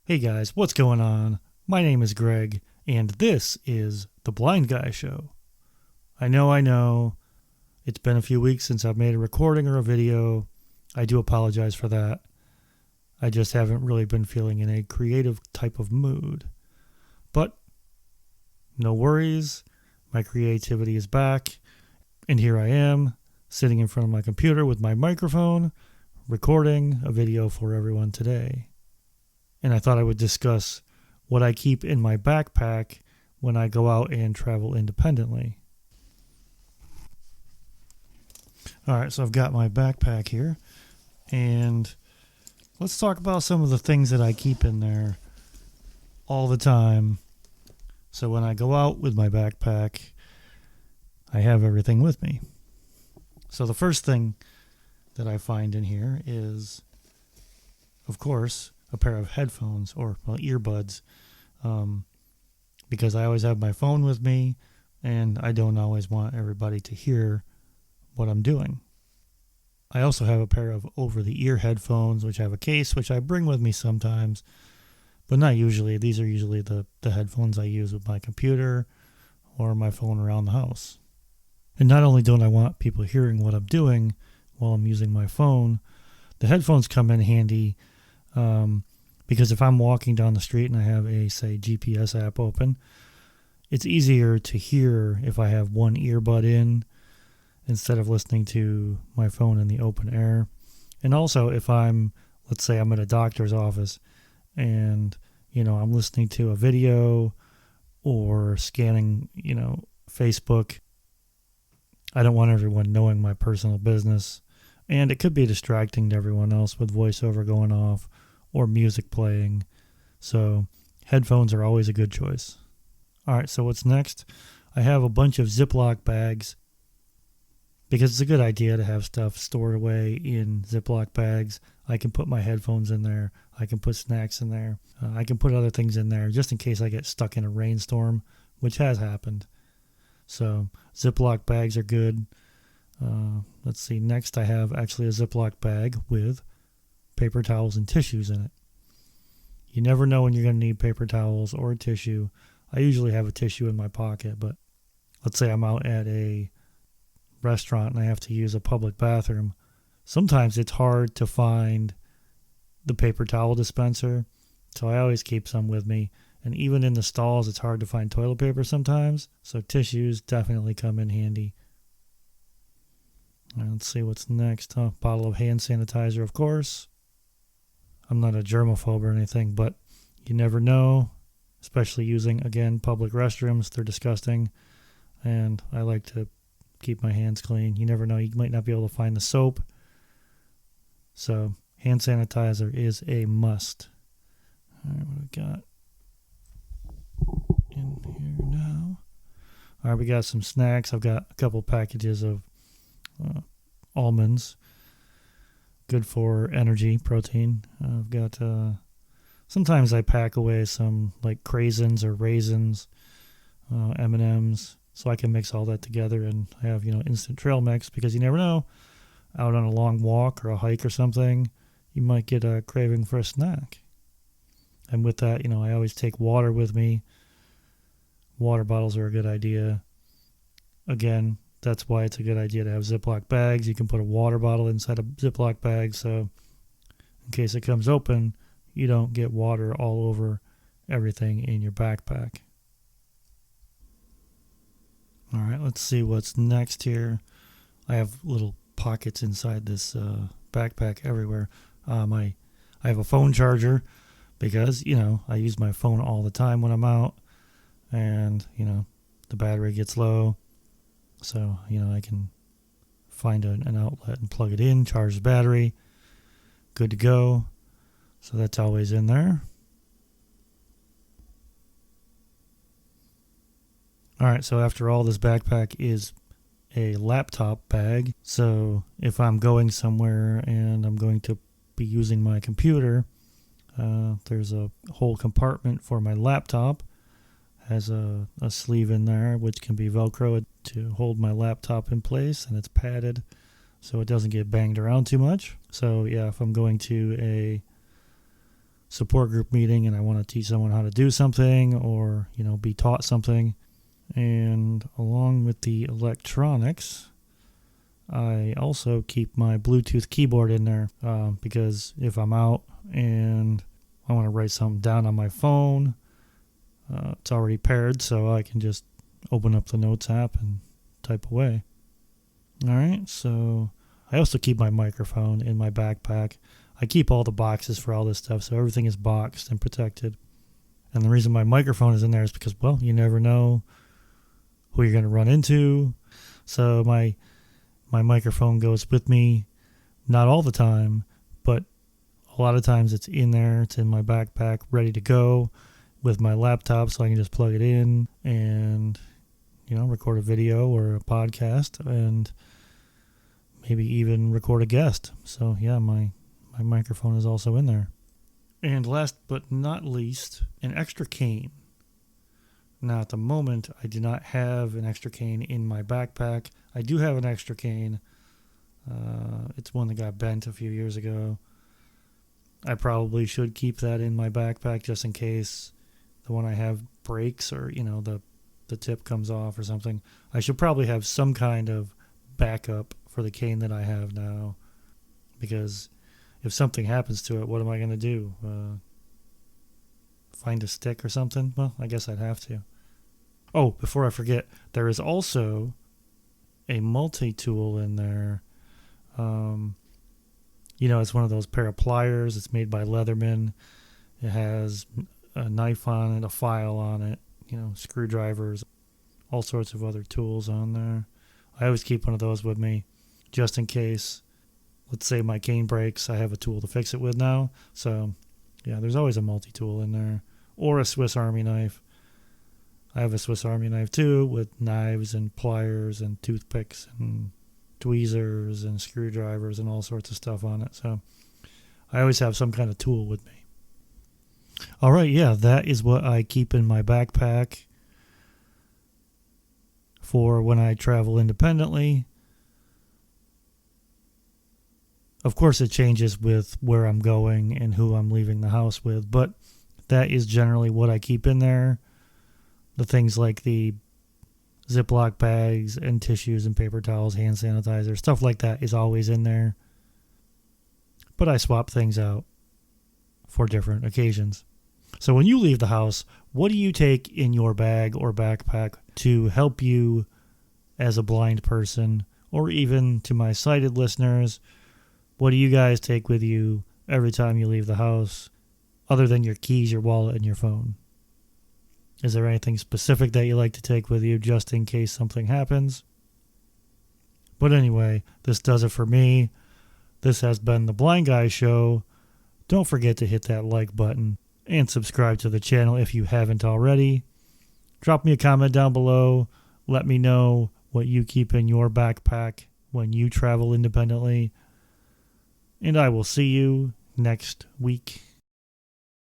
Hey guys, what's going on? My name is Greg, and this is The Blind Guy Show. I know, it's been a few weeks since I've made a recording or a video. I do apologize for that. I just haven't really been feeling in a creative type of mood. But no worries, my creativity is back, and here I am, sitting in front of my computer with my microphone, recording a video for everyone today. And I thought I would discuss what I keep in my backpack when I go out and travel independently. Alright, so I've got my backpack here, and let's talk about some of the things that I keep in there all the time. So when I go out with my backpack, I have everything with me. So the first thing that I find in here is, of course, a pair of headphones or earbuds, because I always have my phone with me and I don't always want everybody to hear what I'm doing. I also have a pair of over-the-ear headphones, which have a case, which I bring with me sometimes, but not usually. These are usually the headphones I use with my computer or my phone around the house. And not only don't I want people hearing what I'm doing while I'm using my phone, the headphones come in handy because if I'm walking down the street and I have a, say, GPS app open, it's easier to hear if I have one earbud in instead of listening to my phone in the open air. And also if let's say I'm at a doctor's office and, I'm listening to a video or scanning, Facebook, I don't want everyone knowing my personal business. And it could be distracting to everyone else with voiceover going off or music playing. So headphones are always a good choice. All right, so what's next? I have a bunch of Ziploc bags because it's a good idea to have stuff stored away in Ziploc bags. I can put my headphones in there. I can put snacks in there. I can put other things in there just in case I get stuck in a rainstorm, which has happened. So Ziploc bags are good. Let's see. Next, I have actually a Ziploc bag with paper towels and tissues in it. You never know when you're going to need paper towels or tissue. I usually have a tissue in my pocket, but let's say I'm out at a restaurant and I have to use a public bathroom. Sometimes it's hard to find the paper towel dispenser, so I always keep some with me. And even in the stalls, it's hard to find toilet paper sometimes, so tissues definitely come in handy. Let's see what's next. Bottle of hand sanitizer, of course. I'm not a germaphobe or anything, but you never know, especially using, again, public restrooms. They're disgusting, and I like to keep my hands clean. You never know. You might not be able to find the soap. So hand sanitizer is a must. All right, what do we got in here now? All right, we got some snacks. I've got a couple packages of almonds, good for energy, protein. I've got sometimes I pack away some like craisins or raisins, M&Ms, so I can mix all that together and have instant trail mix, because you never know, out on a long walk or a hike or something, you might get a craving for a snack. And with that, I always take water with me. Water bottles are a good idea. Again, that's why it's a good idea to have Ziploc bags. You can put a water bottle inside a Ziploc bag, so in case it comes open, you don't get water all over everything in your backpack. All right, let's see what's next here. I have little pockets inside this backpack everywhere. I have a phone charger because, I use my phone all the time when I'm out, and, the battery gets low. So, I can find an outlet and plug it in, charge the battery, good to go. So that's always in there. All right, so after all, this backpack is a laptop bag. So if I'm going somewhere and I'm going to be using my computer, there's a whole compartment for my laptop. Has a sleeve in there which can be Velcro to hold my laptop in place, and it's padded so it doesn't get banged around too much. So yeah, if I'm going to a support group meeting and I want to teach someone how to do something or, be taught something. And along with the electronics, I also keep my Bluetooth keyboard in there because if I'm out and I want to write something down on my phone, it's already paired, so I can just open up the Notes app and type away. All right, so I also keep my microphone in my backpack. I keep all the boxes for all this stuff, so everything is boxed and protected. And the reason my microphone is in there is because, well, you never know who you're going to run into. So my microphone goes with me, not all the time, but a lot of times it's in there. It's in my backpack, ready to go with my laptop, so I can just plug it in and, record a video or a podcast and maybe even record a guest. So, yeah, my microphone is also in there. And last but not least, an extra cane. Now, at the moment, I do not have an extra cane in my backpack. I do have an extra cane. It's one that got bent a few years ago. I probably should keep that in my backpack just in case the one I have breaks or, the tip comes off or something. I should probably have some kind of backup for the cane that I have now, because if something happens to it, what am I going to do? Find a stick or something? Well, I guess I'd have to. Oh, before I forget, there is also a multi-tool in there. It's one of those pair of pliers. It's made by Leatherman. It has a knife on it, a file on it, screwdrivers, all sorts of other tools on there. I always keep one of those with me just in case. Let's say my cane breaks, I have a tool to fix it with now. So, yeah, there's always a multi-tool in there. Or a Swiss Army knife. I have a Swiss Army knife too, with knives and pliers and toothpicks and tweezers and screwdrivers and all sorts of stuff on it. So I always have some kind of tool with me. All right, yeah, that is what I keep in my backpack for when I travel independently. Of course, it changes with where I'm going and who I'm leaving the house with, but that is generally what I keep in there. The things like the Ziploc bags and tissues and paper towels, hand sanitizer, stuff like that is always in there. But I swap things out for different occasions. So when you leave the house, what do you take in your bag or backpack to help you as a blind person, or even to my sighted listeners? What do you guys take with you every time you leave the house, other than your keys, your wallet, and your phone? Is there anything specific that you like to take with you just in case something happens? But anyway, this does it for me. This has been The Blind Guy Show. Don't forget to hit that like button and subscribe to the channel if you haven't already. Drop me a comment down below. Let me know what you keep in your backpack when you travel independently. And I will see you next week.